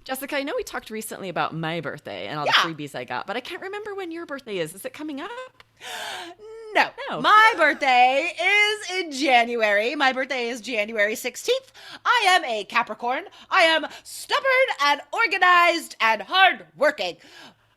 Jessica, I know we talked recently about my birthday and all the Yeah. freebies I got, but I can't remember when your birthday is. Is it coming up? No. No. My birthday is in January. My birthday is January 16th. I am a Capricorn. I am stubborn and organized and hardworking.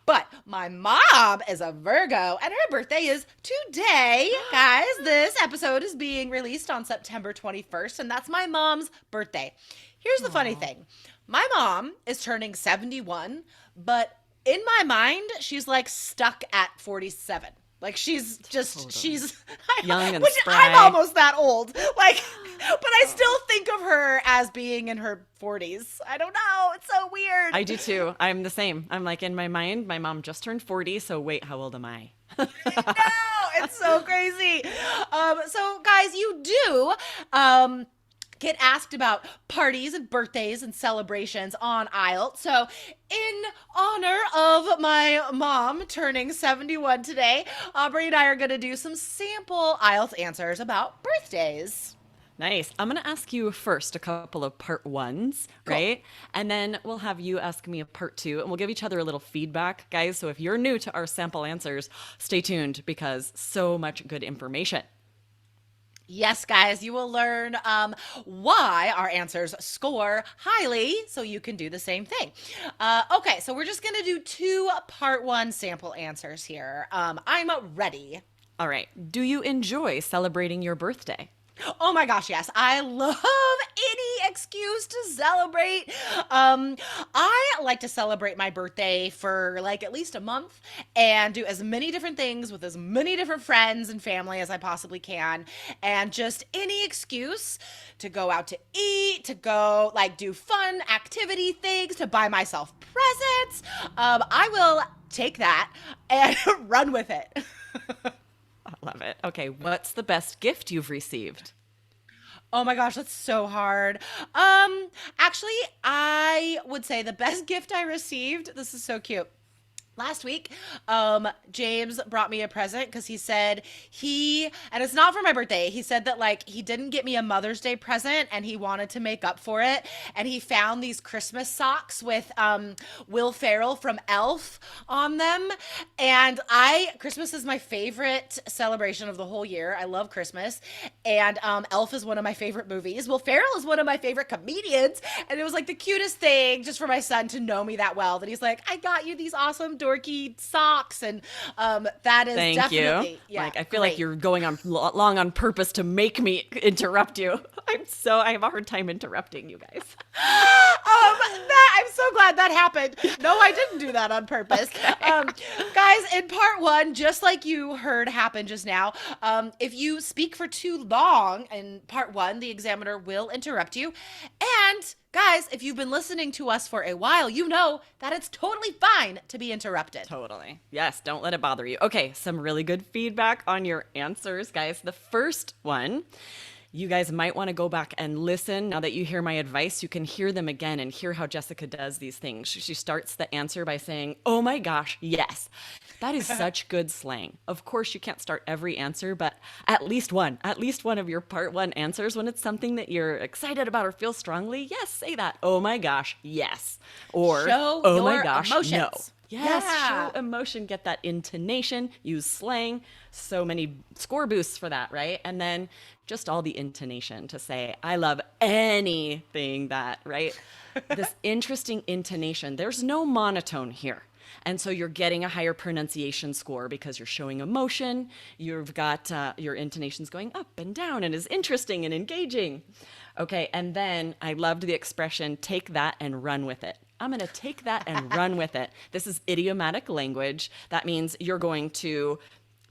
But my mom is a Virgo and her birthday is today. Guys, this episode is being released on September 21st, and that's my mom's birthday. Here's the funny Aw, thing, my mom is turning 71, but in my mind, she's like stuck at 47. Like totally. she's, Young and which I'm spry. almost that old. Like, but I still think of her as being in her 40s. I don't know. It's so weird. I do too. I'm the same. I'm like in my mind, my mom just turned 40, so wait, how old am I? No, it's so crazy. So guys, you do get asked about parties and birthdays and celebrations on IELTS. So, in honor of my mom turning 71 today, Aubrey and I are going to do some sample IELTS answers about birthdays. Nice. I'm going to ask you first a couple of part ones, Cool. right? And then we'll have you ask me a part two, and we'll give each other a little feedback, guys. So if you're new to our sample answers, stay tuned because so much good information. Yes, guys, you will learn why our answers score highly so you can do the same thing. Okay, so we're just going to do two part one sample answers here. I'm ready. All right. Do you enjoy celebrating your birthday? Oh my gosh, yes. I love any excuse to celebrate. I like to celebrate my birthday for like at least a month and do as many different things with as many different friends and family as I possibly can. And just any excuse to go out to eat, to go like do fun activity things, to buy myself presents. I will take that and run with it. I love it. Okay. What's the best gift you've received? Oh my gosh, that's so hard. Actually, I would say the best gift I received, this is so cute. Last week, James brought me a present because he said and it's not for my birthday. He said that like he didn't get me a Mother's Day present and he wanted to make up for it. And he found these Christmas socks with Will Ferrell from Elf on them. And Christmas is my favorite celebration of the whole year. I love Christmas. And Elf is one of my favorite movies. Will Ferrell is one of my favorite comedians. And it was like the cutest thing just for my son to know me that well that he's like, I got you these awesome dorky socks, and that is Thank you. definitely, yeah, Like, I feel like great. you're going on long on purpose to make me interrupt you. I have a hard time interrupting you guys. I'm so glad that happened. No, I didn't do that on purpose. Okay. Guys, in part one, just like you heard happen just now, if you speak for too long in part one, the examiner will interrupt you. And guys, if you've been listening to us for a while, you know that it's totally fine to be interrupted. Totally. Yes, don't let it bother you. Okay, some really good feedback on your answers, guys. The first one, you guys might want to go back and listen. Now that you hear my advice, you can hear them again and hear how Jessica does these things. She starts the answer by saying, "Oh my gosh, yes." That is such good slang. Of course, you can't start every answer, but at least one of your part one answers, when it's something that you're excited about or feel strongly, yes, say that. "Oh my gosh, yes." Or, Show "Oh my your gosh, no." emotions. Yes, Yeah. show emotion, get that intonation, use slang. So many score boosts for that, right? And then just all the intonation to say, I love anything that, right? This interesting intonation. There's no monotone here. And so you're getting a higher pronunciation score because you're showing emotion. You've got your intonations going up and down and is interesting and engaging. Okay, and then I loved the expression, take that and run with it. I'm going to take that and run with it. This is idiomatic language. That means you're going to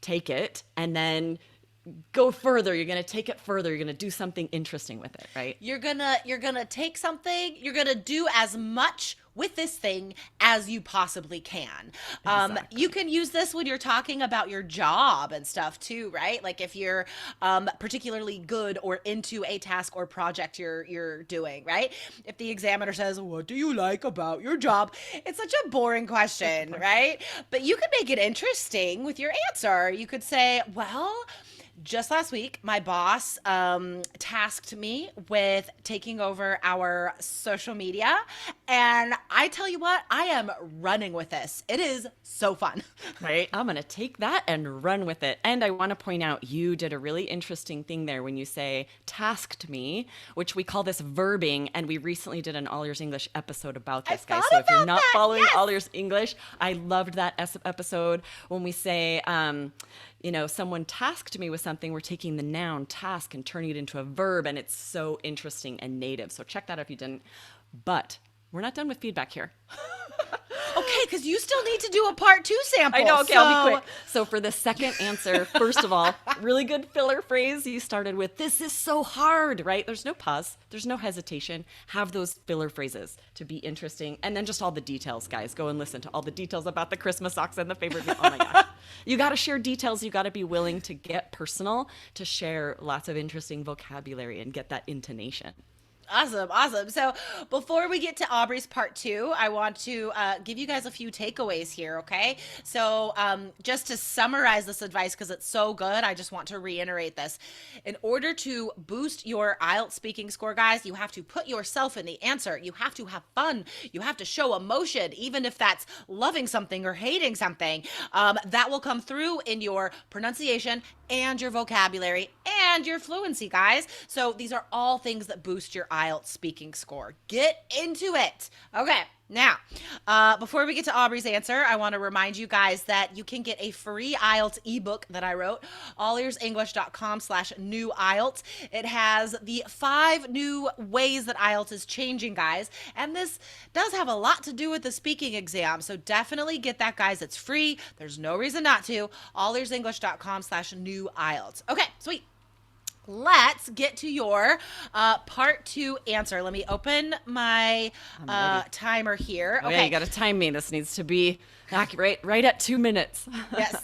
take it and then go further. You're going to take it further. You're going to do something interesting with it, right? You're gonna take something, you're gonna do as much with this thing as you possibly can. You Exactly. can use this when you're talking about your job and stuff too, right? Like if you're particularly good or into a task or project you're doing, right? If the examiner says, "What do you like about your job?" It's such a boring question, right? But you could make it interesting with your answer. You could say, "Well, Just last week, my boss tasked me with taking over our social media. And I tell you what, I am running with this. It is so fun. Right? I'm going to take that and run with it. And I want to point out you did a really interesting thing there when you say tasked me, which we call this verbing. And we recently did an All Ears English episode about I this, guys. thought So if you're about not that. following Yes. All Ears English, I loved that episode when we say, someone tasked me with something. We're taking the noun task and turning it into a verb. And it's so interesting and native. So check that out if you didn't. But we're not done with feedback here. Okay, because you still need to do a part 2 sample. I know. Okay, I'll be quick. So for the second answer, first of all, really good filler phrase. You started with, this is so hard, right? There's no pause. There's no hesitation. Have those filler phrases to be interesting. And then just all the details, guys. Go and listen to all the details about the Christmas socks and the favorite. Oh my gosh. You got to share details. You got to be willing to get personal, to share lots of interesting vocabulary and get that intonation. Awesome. So before we get to Aubrey's part 2, I want to give you guys a few takeaways here, okay? So just to summarize this advice, because it's so good, I just want to reiterate this. In order to boost your IELTS speaking score, guys, you have to put yourself in the answer. You have to have fun. You have to show emotion, even if that's loving something or hating something. That will come through in your pronunciation and your vocabulary and your fluency, guys. So these are all things that boost your IELTS speaking score. Get into it. Okay. Now, before we get to Aubrey's answer, I want to remind you guys that you can get a free IELTS ebook that I wrote, allearsenglish.com/new IELTS. It has the 5 new ways that IELTS is changing, guys. And this does have a lot to do with the speaking exam. So definitely get that, guys. It's free. There's no reason not to. allearsenglish.com/new IELTS. Okay, sweet. Let's get to your part 2 answer. Let me open my timer here. Oh, yeah, you got to time me. This needs to be accurate, right at 2 minutes.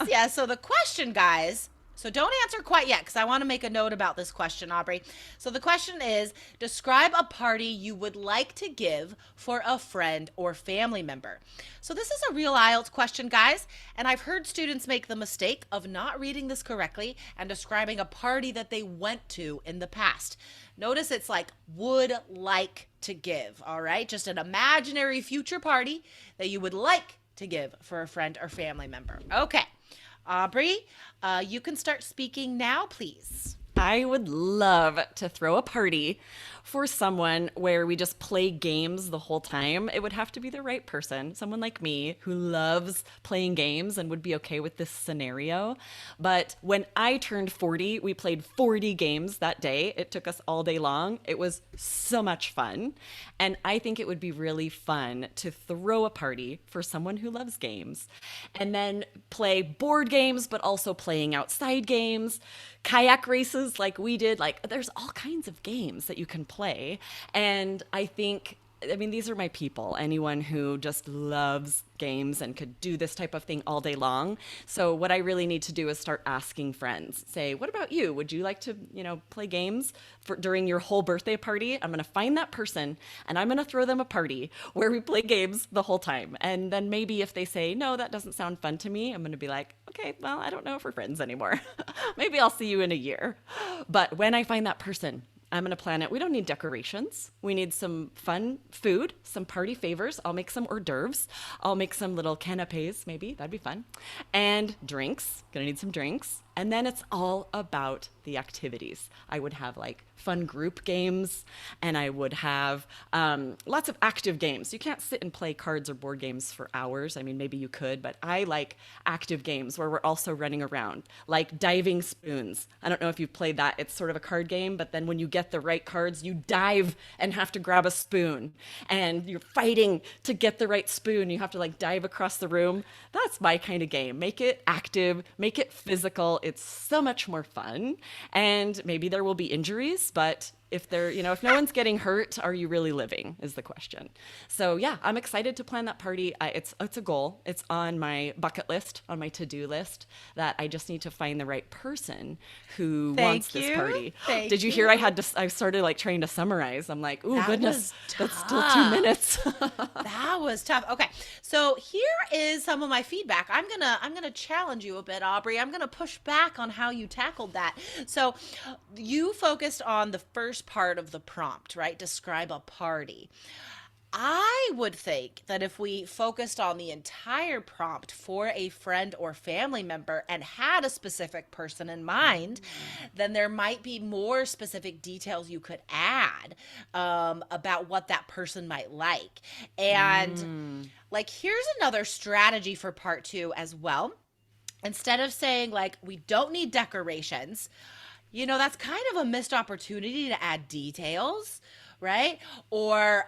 Yes. So the question, guys, so don't answer quite yet because I want to make a note about this question, Aubrey. So the question is, describe a party you would like to give for a friend or family member. So this is a real IELTS question, guys, and I've heard students make the mistake of not reading this correctly and describing a party that they went to in the past. Notice it's like would like to give, all right? Just an imaginary future party that you would like to give for a friend or family member. Okay. Aubrey, you can start speaking now, please. I would love to throw a party for someone where we just play games the whole time. It would have to be the right person, someone like me who loves playing games and would be okay with this scenario. But when I turned 40, we played 40 games that day. It took us all day long. It was so much fun. And I think it would be really fun to throw a party for someone who loves games and then play board games, but also playing outside games, kayak races like we did. Like there's all kinds of games that you can play. And I mean, these are my people, anyone who just loves games and could do this type of thing all day long. So what I really need to do is start asking friends, say, what about you? Would you like to, play games during your whole birthday party? I'm going to find that person and I'm going to throw them a party where we play games the whole time. And then maybe if they say, no, that doesn't sound fun to me, I'm going to be like, okay, well, I don't know if we're friends anymore. Maybe I'll see you in a year. But when I find that person, I'm going to plan it. We don't need decorations. We need some fun food, some party favors. I'll make some hors d'oeuvres. I'll make some little canapes, maybe. That'd be fun. And drinks. Gonna need some drinks. And then it's all about the activities. I would have like fun group games and I would have lots of active games. You can't sit and play cards or board games for hours. I mean, maybe you could, but I like active games where we're also running around, like diving spoons. I don't know if you've played that. It's sort of a card game, but then when you get the right cards, you dive and have to grab a spoon and you're fighting to get the right spoon. You have to like dive across the room. That's my kind of game. Make it active, make it physical. It's so much more fun. And maybe there will be injuries, but if if no one's getting hurt, are you really living is the question. So yeah, I'm excited to plan that party. It's a goal. It's on my bucket list, on my to-do list, that I just need to find the right person who wants this party. Did you hear I started like trying to summarize. I'm like, ooh, goodness, that's still 2 minutes. That was tough. Okay. So here is some of my feedback. I'm gonna challenge you a bit, Aubrey. I'm gonna push back on how you tackled that. So you focused on the first part of the prompt, right? Describe a party. I would think that if we focused on the entire prompt for a friend or family member and had a specific person in mind, then there might be more specific details you could add about what that person might like. And like, here's another strategy for part 2 as well. Instead of saying, like, we don't need decorations, that's kind of a missed opportunity to add details, right? Or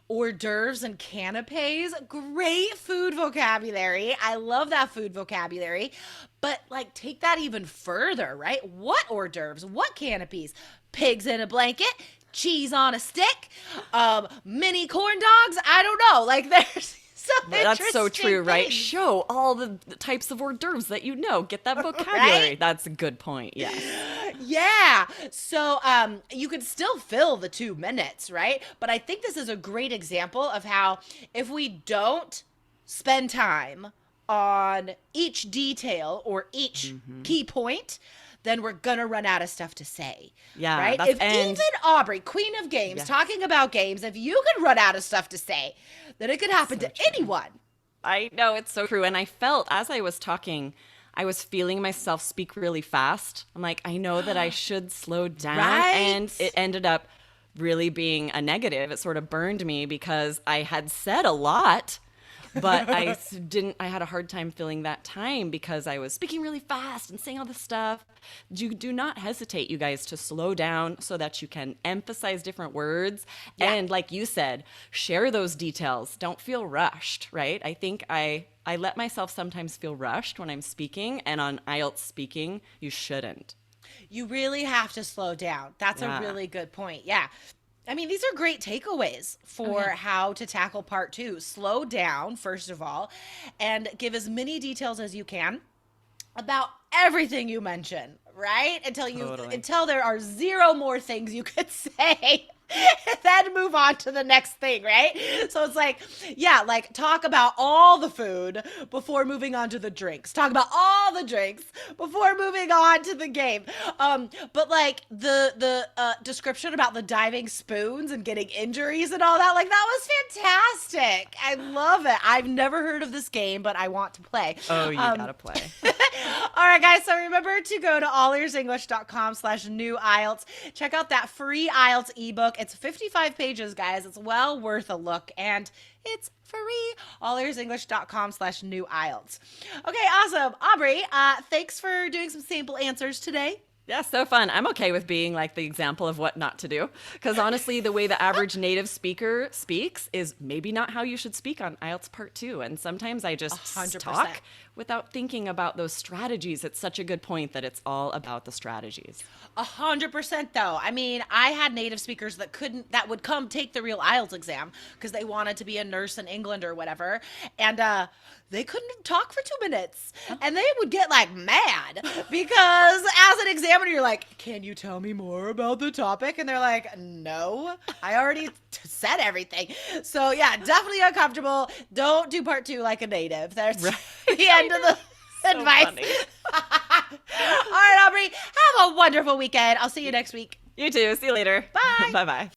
hors d'oeuvres and canapes. Great food vocabulary. I love that food vocabulary. But like, take that even further, right? What hors d'oeuvres? What canapes? Pigs in a blanket? Cheese on a stick? Mini corn dogs? I don't know. Like, there's that's so true, right? things. Show all the types of hors d'oeuvres that you know. Get that vocabulary. Right? That's a good point. Yes. Yeah. So you could still fill the 2 minutes, right? But I think this is a great example of how if we don't spend time on each detail or each key point, then we're gonna run out of stuff to say. Yeah, right? If even Aubrey, Queen of Games, talking about games, if you could run out of stuff to say, then it could happen to anyone. I know, it's so true. And I felt, as I was talking, I was feeling myself speak really fast. I'm like, I know that I should slow down. Right? And it ended up really being a negative. It sort of burned me because I had said a lot, but I had a hard time filling that time because I was speaking really fast and saying all this stuff. You do not hesitate, you guys, to slow down so that you can emphasize different words. Yeah. And like you said, share those details. Don't feel rushed, right? I think I let myself sometimes feel rushed when I'm speaking, and on IELTS speaking, you shouldn't. You really have to slow down. That's a really good point. Yeah. I mean, these are great takeaways for how to tackle part 2. Slow down, first of all, and give as many details as you can about everything you mention, right? Until there are 0 more things you could say. And then move on to the next thing, right? So it's like, like, talk about all the food before moving on to the drinks. Talk about all the drinks before moving on to the game. But like the description about the diving spoons and getting injuries and all that, like, that was fantastic. I love it. I've never heard of this game, but I want to play. Oh, you gotta play. All right, guys. So remember to go to allearsenglish.com/new IELTS. Check out that free IELTS ebook. It's 55 pages, guys. It's well worth a look, and it's free. allearsenglish.com/new IELTS. Okay, awesome. Aubrey, thanks for doing some sample answers today. Yeah, so fun. I'm okay with being like the example of what not to do. Because honestly, the way the average native speaker speaks is maybe not how you should speak on IELTS Part 2. And sometimes I just 100%. talk without thinking about those strategies. It's such a good point that it's all about the strategies. 100% though. I mean, I had native speakers that would come take the real IELTS exam because they wanted to be a nurse in England or whatever. And they couldn't talk for 2 minutes. And they would get like mad because as an examiner, you're like, can you tell me more about the topic? And they're like, no, I already said everything. So yeah, definitely uncomfortable. Don't do part 2 like a native. There's the end of the advice. All right, Aubrey, have a wonderful weekend. I'll see you next week. You too. See you later. Bye. Bye-bye.